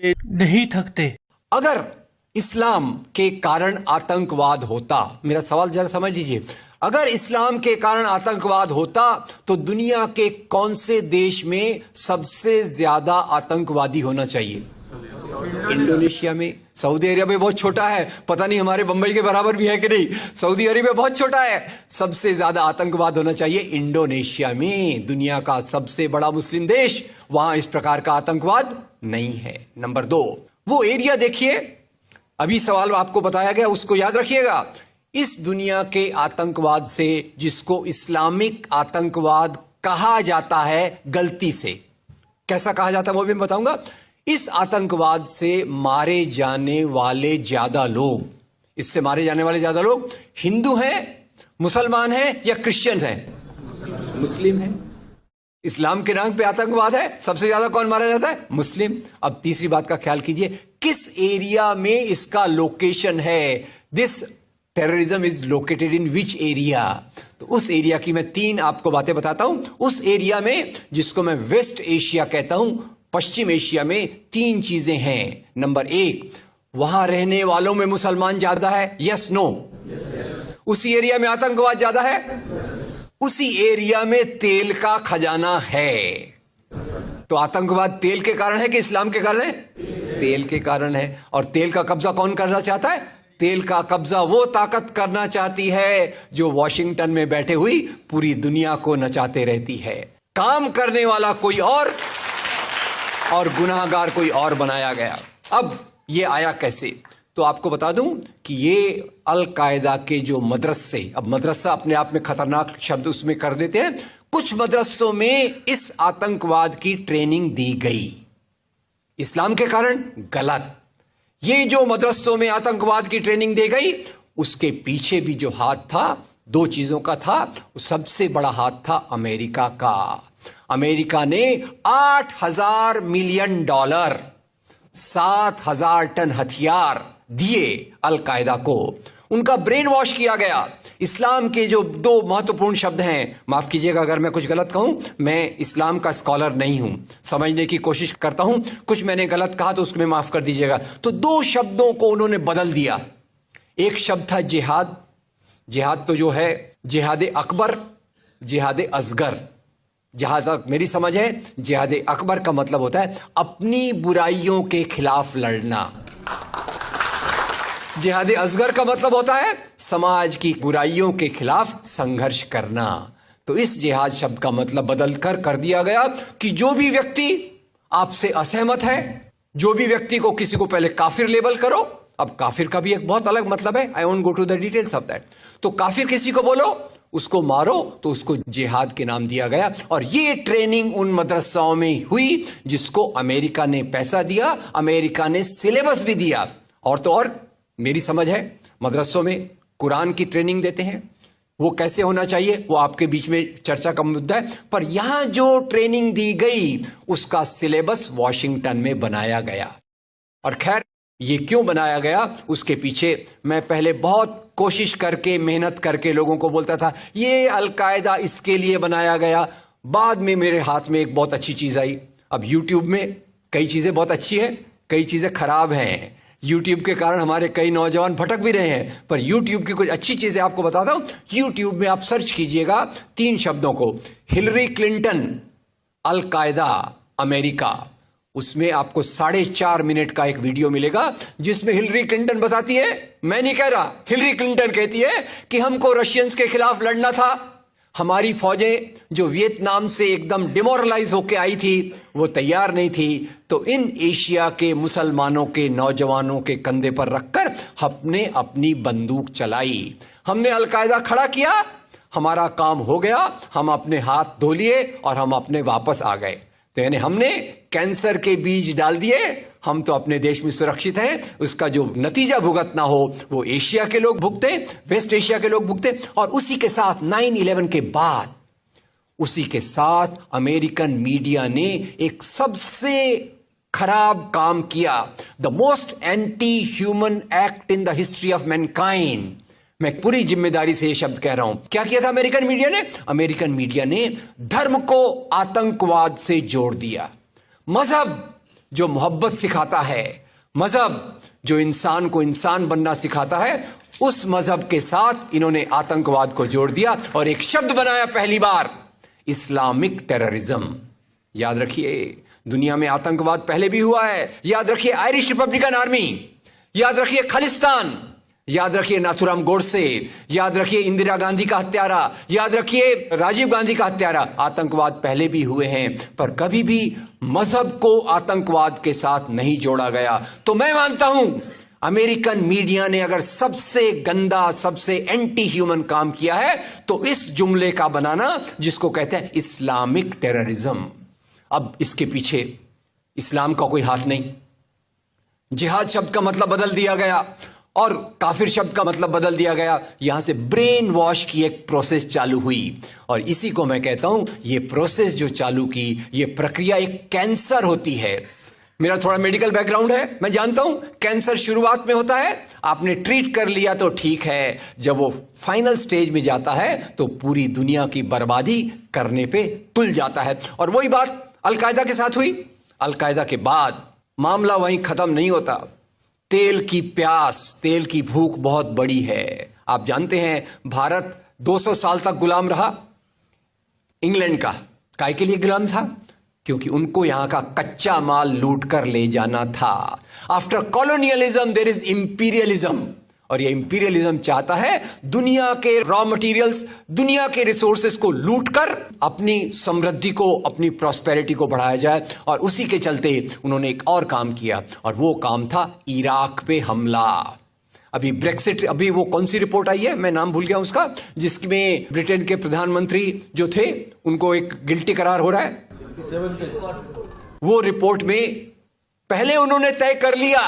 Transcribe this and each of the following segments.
नहीं थकते। अगर इस्लाम के कारण आतंकवाद होता, मेरा सवाल जरा समझ लीजिए, अगर इस्लाम के कारण आतंकवाद होता तो दुनिया के कौन से देश में सबसे ज्यादा आतंकवादी होना चाहिए? इंडोनेशिया में। सऊदी अरेबिया में बहुत छोटा है, पता नहीं हमारे बंबई के बराबर भी है कि नहीं। सऊदी अरेबिया बहुत छोटा है। सबसे ज्यादा आतंकवाद होना चाहिए इंडोनेशिया में, दुनिया का सबसे बड़ा मुस्लिम देश। वहां इस प्रकार का आतंकवाद नहीं है। नंबर 2, वो एरिया देखिए, अभी सवाल आपको बताया गया उसको याद रखिएगा। इस दुनिया के आतंकवाद से, जिसको इस्लामिक आतंकवाद कहा जाता है गलती से, कैसा कहा जाता है वो भी मैं बताऊंगा। इस आतंकवाद से मारे जाने वाले ज्यादा लोग, इससे मारे जाने वाले ज्यादा लोग हिंदू हैं, मुसलमान हैं या क्रिश्चियंस हैं? मुस्लिम हैं। इस्लाम के नाम पे आतंकवाद है, सबसे ज्यादा कौन मारा जाता है? मुस्लिम। अब तीसरी बात का ख्याल कीजिए, किस एरिया में इसका लोकेशन है? This terrorism is located in which area? तो उस एरिया की मैं 3 आपको बातें बताता हूं। उस एरिया में, जिसको मैं वेस्ट एशिया कहता हूं, पश्चिम एशिया में 3 चीजें हैं। नंबर 1, वहां रहने वालों में मुसलमान ज्यादा है, यस नो? उसी एरिया में आतंकवाद ज्यादा है, उसी एरिया में तेल का खजाना है। तो आतंकवाद तेल के कारण है कि इस्लाम के कारण है? तेल के कारण है। और तेल का कब्जा कौन करना चाहता है? तेल का कब्जा वो ताकत करना चाहती है जो वॉशिंगटन में बैठे हुई पूरी दुनिया को नचाते रहती है। काम करने वाला कोई और गुनाहगार कोई और बनाया गया। अब ये आया कैसे? तो आपको बता दूं कि ये अल कायदा के जो मदरसे, अब मदरसा अपने आप में खतरनाक शब्द उसमें कर देते हैं, कुछ मदरसों में इस आतंकवाद की ट्रेनिंग दी गई। इस्लाम के कारण गलत। ये जो मदरसों में आतंकवाद की ट्रेनिंग दी गई, उसके पीछे भी जो हाथ था, 2 चीजों का था। सबसे बड़ा हाथ था अमेरिका का। अमेरिका ने $8,000 मिलियन, 7,000 टन हथियार दिए अल कायदा को। उनका ब्रेन वॉश किया गया। इस्लाम के जो 2 महत्वपूर्ण शब्द हैं, माफ कीजिएगा अगर मैं कुछ गलत कहूं, मैं इस्लाम का स्कॉलर नहीं हूं, समझने की कोशिश करता हूं, कुछ मैंने गलत कहा तो उसको मैं माफ कर दीजिएगा। तो 2 शब्दों को उन्होंने बदल दिया। एक शब्द था जिहाद। जिहाद तो जो है जिहाद अकबर, जिहाद असगर। जहां तक मेरी समझ है, जिहाद अकबर का मतलब होता है अपनी बुराइयों के खिलाफ लड़ना। जिहाद असगर का मतलब होता है समाज की बुराइयों के खिलाफ संघर्ष करना। तो इस जिहाद शब्द का मतलब बदलकर कर दिया गया कि जो भी व्यक्ति आपसे असहमत है, जो भी व्यक्ति को, किसी को पहले काफिर लेबल करो। अब काफिर का भी एक बहुत अलग मतलब है, I won't go to the details of that. तो काफिर किसी को बोलो, उसको मारो, तो उसको जिहाद के नाम दिया गया। और ये ट्रेनिंग उन मदरसाओं में हुई जिसको अमेरिका ने पैसा दिया, अमेरिका ने सिलेबस भी दिया। और तो और मेरी समझ है, मदरसों में कुरान की ट्रेनिंग देते हैं। वो कैसे होना चाहिए वो आपके बीच में चर्चा का मुद्दा है, पर यहां जो ट्रेनिंग दी गई उसका सिलेबस वॉशिंगटन में बनाया गया। और खैर, ये क्यों बनाया गया उसके पीछे मैं पहले बहुत कोशिश करके, मेहनत करके लोगों को बोलता था ये अल कायदा इसके लिए बनाया गया। बाद में मेरे हाथ में एक बहुत अच्छी चीज आई। अब यूट्यूब में कई चीजें बहुत अच्छी हैं, कई चीजें खराब हैं। यूट्यूब के कारण हमारे कई नौजवान भटक भी रहे हैं, पर यूट्यूब की कुछ अच्छी चीजें आपको बताता हूं। यूट्यूब में आप सर्च कीजिएगा 3 शब्दों को, हिलरी क्लिंटन अल कायदा अमेरिका। उसमें आपको 4.5 मिनट का एक वीडियो मिलेगा जिसमें हिलरी क्लिंटन बताती है, मैं नहीं कह रहा, हिलरी क्लिंटन कहती है कि हमको रशियंस के खिलाफ लड़ना था। हमारी फौजें जो वियतनाम से एकदम डिमोरलाइज होकर आई थी वो तैयार नहीं थी, तो इन एशिया के मुसलमानों के नौजवानों के कंधे पर रखकर हमने अपनी बंदूक चलाई। हमने अल कायदा खड़ा किया, हमारा काम हो गया, हम अपने हाथ धो लिए और हम अपने वापस आ गए। तो यानी हमने कैंसर के बीज डाल दिए, हम तो अपने देश में सुरक्षित हैं। उसका जो नतीजा भुगतना हो वो एशिया के लोग भुगते, वेस्ट एशिया के लोग भुगते। और उसी के साथ 9/11 के बाद, उसी के साथ अमेरिकन मीडिया ने एक सबसे खराब काम किया, the most anti human act in the history of Mankind. मैं पूरी जिम्मेदारी से ये शब्द कह रहा हूं। क्या किया था अमेरिकन मीडिया ने? अमेरिकन मीडिया ने धर्म को आतंकवाद से जोड़ दिया। मजहब जो मोहब्बत सिखाता है, मजहब जो इंसान को इंसान बनना सिखाता है, उस मजहब के साथ इन्होंने आतंकवाद को जोड़ दिया और एक शब्द बनाया पहली बार, इस्लामिक टेररिज्म। याद रखिए, दुनिया में आतंकवाद पहले भी हुआ है। याद रखिए आयरिश रिपब्लिकन आर्मी, याद रखिए खालिस्तान, याद रखिए नाथुराम गोडसे, याद रखिए इंदिरा गांधी का हत्यारा, याद रखिए राजीव गांधी का हत्यारा। आतंकवाद पहले भी हुए हैं, पर कभी भी मजहब को आतंकवाद के साथ नहीं जोड़ा गया। तो मैं मानता हूं अमेरिकन मीडिया ने अगर सबसे गंदा, सबसे एंटी ह्यूमन काम किया है तो इस जुमले का बनाना जिसको कहते हैं इस्लामिक टेररिज्म। अब इसके पीछे इस्लाम का कोई हाथ नहीं। जिहाद शब्द का मतलब बदल दिया गया और काफिर शब्द का मतलब बदल दिया गया। यहां से ब्रेन वॉश की एक प्रोसेस चालू हुई और इसी को मैं कहता हूं, ये प्रोसेस जो चालू की, ये प्रक्रिया एक कैंसर होती है। मेरा थोड़ा मेडिकल बैकग्राउंड है, मैं जानता हूं कैंसर शुरुआत में होता है, आपने ट्रीट कर लिया तो ठीक है, जब वो फाइनल स्टेज में जाता है तो पूरी दुनिया की बर्बादी करने पे तुल जाता है। और वही बात अलकायदा के साथ हुई। अलकायदा के बाद मामला वहीं खत्म नहीं होता। तेल की प्यास, तेल की भूख बहुत बड़ी है। आप जानते हैं भारत 200 साल तक गुलाम रहा इंग्लैंड का। काय के लिए गुलाम था? क्योंकि उनको यहां का कच्चा माल लूट कर ले जाना था। After colonialism there is imperialism, और ये इंपीरियलिज्म चाहता है दुनिया के रॉ मटेरियल्स, दुनिया के रिसोर्सेस को लूटकर अपनी समृद्धि को, अपनी प्रॉस्पेरिटी को बढ़ाया जाए। और उसी के चलते उन्होंने एक और काम किया और वो काम था इराक पे हमला। अभी ब्रेक्सिट, अभी वो कौन सी रिपोर्ट आई है, मैं नाम भूल गया उसका, जिसमें ब्रिटेन के प्रधानमंत्री जो थे उनको एक गिल्टी करार हो रहा है। वो रिपोर्ट में पहले उन्होंने तय कर लिया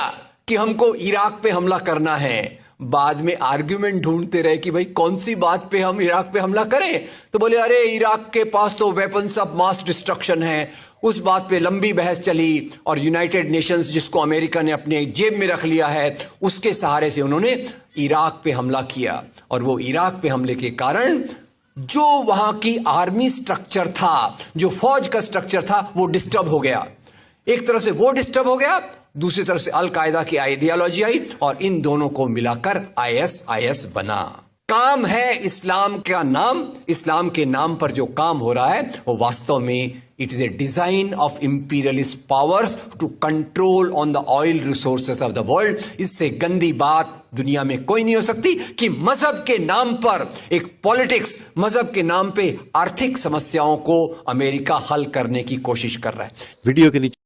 कि हमको इराक पे हमला करना है, बाद में आर्ग्यूमेंट ढूंढते रहे कि भाई कौन सी बात पे हम इराक पे हमला करें। तो बोले अरे इराक के पास तो वेपन्स ऑफ मास डिस्ट्रक्शन है। उस बात पे लंबी बहस चली और यूनाइटेड नेशंस, जिसको अमेरिका ने अपने जेब में रख लिया है, उसके सहारे से उन्होंने इराक पे हमला किया। और वो इराक पे हमले के कारण जो वहां की आर्मी स्ट्रक्चर था, जो फौज का स्ट्रक्चर था, वो डिस्टर्ब हो गया। एक तरफ से वो डिस्टर्ब हो गया, दूसरी तरफ से अल कायदा की आइडियोलॉजी आई और इन दोनों को मिलाकर ISIS बना। काम है इस्लाम का नाम, इस्लाम के नाम पर जो काम हो रहा है वो वास्तव में it is a design of imperialist powers to control on the oil resources of the world. इससे गंदी बात दुनिया में कोई नहीं हो सकती कि मजहब के नाम पर एक पॉलिटिक्स, मजहब के नाम पे आर्थिक समस्याओं को अमेरिका हल करने की कोशिश कर रहा है। वीडियो के नीचे